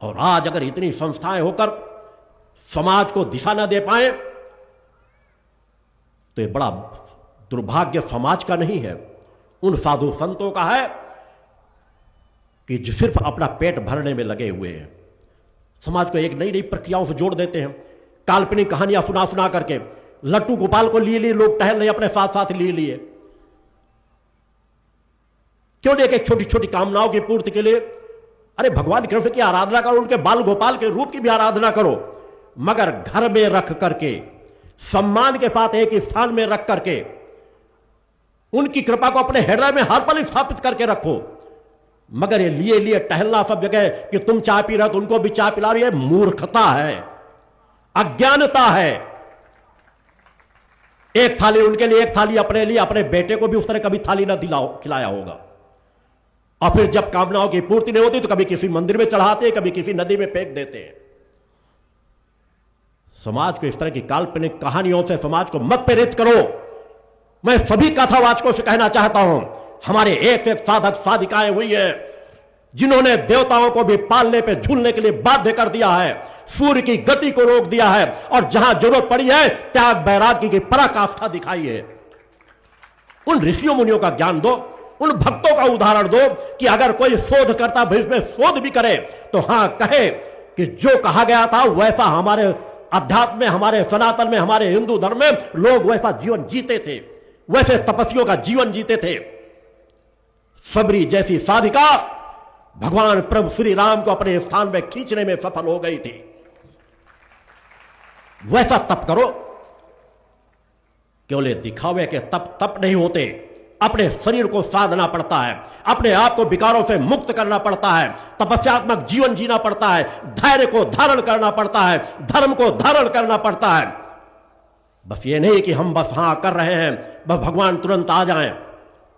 और आज अगर इतनी संस्थाएं होकर समाज को दिशा न दे पाए तो ये बड़ा दुर्भाग्य समाज का नहीं है, उन साधु संतों का है कि जो सिर्फ अपना पेट भरने में लगे हुए हैं। समाज को एक नई नई प्रक्रियाओं से जोड़ देते हैं, काल्पनिक कहानियां सुना सुना करके। लट्टू गोपाल को लिए लोग टहल रहे, अपने साथ साथ लिए क्यों नहीं? एक छोटी छोटी कामनाओं की पूर्ति के लिए अरे भगवान कृष्ण की आराधना करो, उनके बाल गोपाल के रूप की भी आराधना करो, मगर घर में रख करके, सम्मान के साथ एक स्थान में रख करके, उनकी कृपा को अपने हृदय में हर पल स्थापित करके रखो। मगर ये लिए टहलना सब जगह कि तुम चाय पी रहे हो तो उनको भी चाय पिला रही है, मूर्खता है, अज्ञानता है। एक थाली उनके लिए, एक थाली अपने लिए। अपने बेटे को भी उस तरह कभी थाली ना खिलाया होगा। और फिर जब कामनाओं की पूर्ति नहीं होती तो कभी किसी मंदिर में चढ़ाते, कभी किसी नदी में फेंक देते हैं। समाज को इस तरह की काल्पनिक कहानियों से समाज को मत प्रेरित करो। मैं सभी कथावाचकों से कहना चाहता हूं, हमारे एक से एक साधक साधिकाएं हुई है जिन्होंने देवताओं को भी पालने पे झूलने के लिए बाध्य कर दिया है, सूर्य की गति को रोक दिया है, और जहां जरूरत पड़ी है त्याग वैराग्य की पराकाष्ठा दिखाई है। उन ऋषियों मुनियों का ज्ञान दो, उन भक्तों का उदाहरण दो कि अगर कोई शोध करता भविष्य में शोध भी करे तो हां कहे कि जो कहा गया था वैसा हमारे अध्यात्म में, हमारे सनातन में, हमारे हिंदू धर्म में लोग वैसा जीवन जीते थे, वैसे तपस्वियों का जीवन जीते थे। सबरी जैसी साधिका भगवान प्रभु श्री राम को अपने स्थान में खींचने में सफल हो गई थी। वैसा तप करो। केवल दिखावे के तप नहीं होते, अपने शरीर को साधना पड़ता है, अपने आप को विकारों से मुक्त करना पड़ता है, तपस्यात्मक जीवन जीना पड़ता है, धैर्य को धारण करना पड़ता है, धर्म को धारण करना पड़ता है। बस ये नहीं कि हम बस हां कर रहे हैं, बस भगवान तुरंत आ जाएं।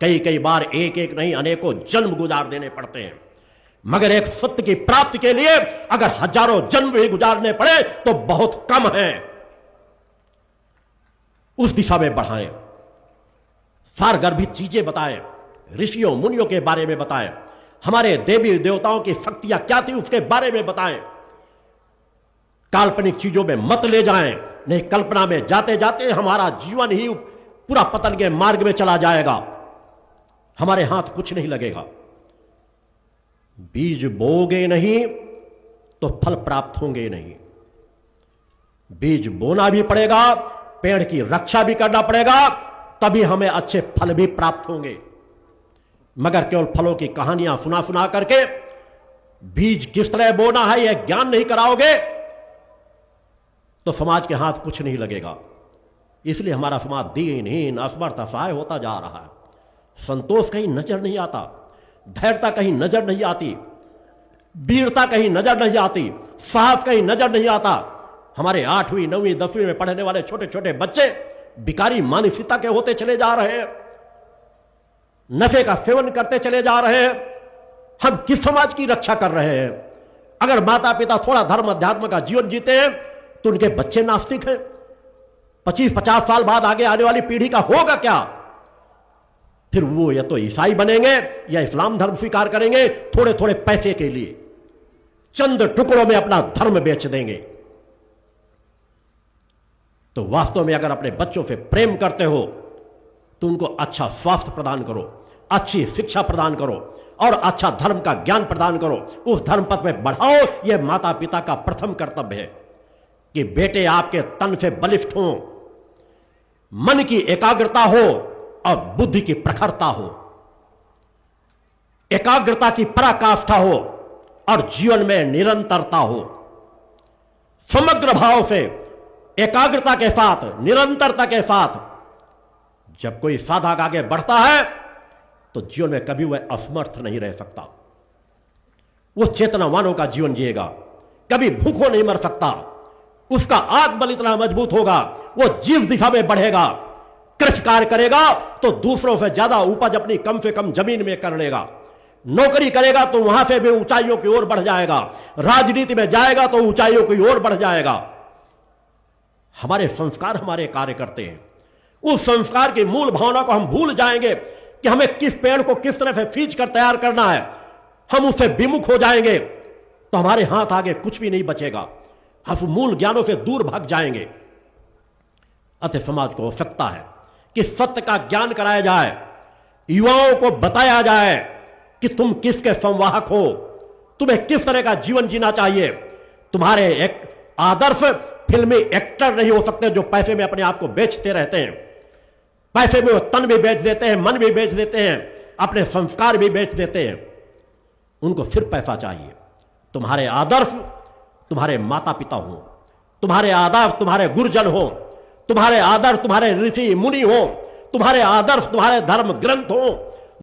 कई बार एक एक नहीं अनेकों जन्म गुजार देने पड़ते हैं। मगर एक सत्य की प्राप्ति के लिए अगर हजारों जन्म भी गुजारने पड़े तो बहुत कम है। उस दिशा में बढ़ाएं, सारगर्भित चीजें बताएं, ऋषियों मुनियों के बारे में बताएं, हमारे देवी देवताओं की शक्तियां क्या थी उसके बारे में बताएं। काल्पनिक चीजों में मत ले जाएं, नहीं कल्पना में जाते जाते हमारा जीवन ही पूरा पतन के मार्ग में चला जाएगा, हमारे हाथ कुछ नहीं लगेगा। बीज बोगे नहीं तो फल प्राप्त होंगे नहीं। बीज बोना भी पड़ेगा, पेड़ की रक्षा भी करना पड़ेगा, तभी हमें अच्छे फल भी प्राप्त होंगे। मगर केवल फलों की कहानियां सुना सुना करके बीज किस तरह बोना है यह ज्ञान नहीं कराओगे तो समाज के हाथ कुछ नहीं लगेगा। इसलिए हमारा समाज दीनहीन, असमर्थ, असहाय होता जा रहा है। संतोष कहीं नजर नहीं आता, धैर्यता कहीं नजर नहीं आती, वीरता कहीं नजर नहीं आती, साहस कहीं नजर नहीं आता। हमारे 8वीं 9वीं 10वीं में पढ़ने वाले छोटे छोटे बच्चे भिखारी मानसिकता के होते चले जा रहे हैं, नशे का सेवन करते चले जा रहे हैं। हम किस समाज की रक्षा कर रहे हैं? अगर माता पिता थोड़ा धर्म अध्यात्म का जीवन जीते हैं तो उनके बच्चे नास्तिक हैं। 25-50 साल बाद आगे आने वाली पीढ़ी का होगा क्या? फिर वो या तो ईसाई बनेंगे या इस्लाम धर्म स्वीकार करेंगे, थोड़े थोड़े पैसे के लिए चंद टुकड़ों में अपना धर्म बेच देंगे। तो वास्तव में अगर अपने बच्चों से प्रेम करते हो तो उनको अच्छा स्वास्थ्य प्रदान करो, अच्छी शिक्षा प्रदान करो और अच्छा धर्म का ज्ञान प्रदान करो, उस धर्म पथ में बढ़ाओ। यह माता पिता का प्रथम कर्तव्य है कि बेटे आपके तन से बलिष्ठ हो, मन की एकाग्रता हो और बुद्धि की प्रखरता हो, एकाग्रता की पराकाष्ठा हो और जीवन में निरंतरता हो। समग्र भाव से, एकाग्रता के साथ, निरंतरता के साथ जब कोई साधक आगे बढ़ता है तो जीवन में कभी वह असमर्थ नहीं रह सकता। वो चेतनावानों का जीवन जिएगा, कभी भूखों नहीं मर सकता। उसका आत्मबल इतना मजबूत होगा, वो जिस दिशा में बढ़ेगा, कृषि कार्य करेगा तो दूसरों से ज्यादा उपज अपनी कम से कम जमीन में कर लेगा। नौकरी करेगा तो वहां से भी ऊंचाइयों की ओर बढ़ जाएगा। राजनीति में जाएगा तो ऊंचाइयों की ओर बढ़ जाएगा। हमारे संस्कार हमारे कार्य करते हैं। उस संस्कार की मूल भावना को हम भूल जाएंगे कि हमें किस पेड़ को किस तरह से सींच कर तैयार करना है। हम उससे विमुख हो जाएंगे तो हमारे हाथ आगे कुछ भी नहीं बचेगा, हम मूल ज्ञानों से दूर भाग जाएंगे। अतः समाज को आवश्यकता है कि सत्य का ज्ञान कराया जाए, युवाओं को बताया जाए कि तुम किसके संवाहक हो, तुम्हें किस तरह का जीवन जीना चाहिए। तुम्हारे एक आदर्श फिल्मी एक्टर नहीं हो सकते जो पैसे में अपने आप को बेचते रहते हैं। पैसे में वो तन भी बेच देते हैं, मन भी बेच देते हैं, अपने संस्कार भी बेच देते हैं। उनको सिर्फ पैसा चाहिए। तुम्हारे आदर्श तुम्हारे माता पिता हो, तुम्हारे आदर्श तुम्हारे गुरुजन हो, तुम्हारे आदर्श तुम्हारे ऋषि मुनि हो, तुम्हारे आदर्श तुम्हारे धर्म ग्रंथ हो,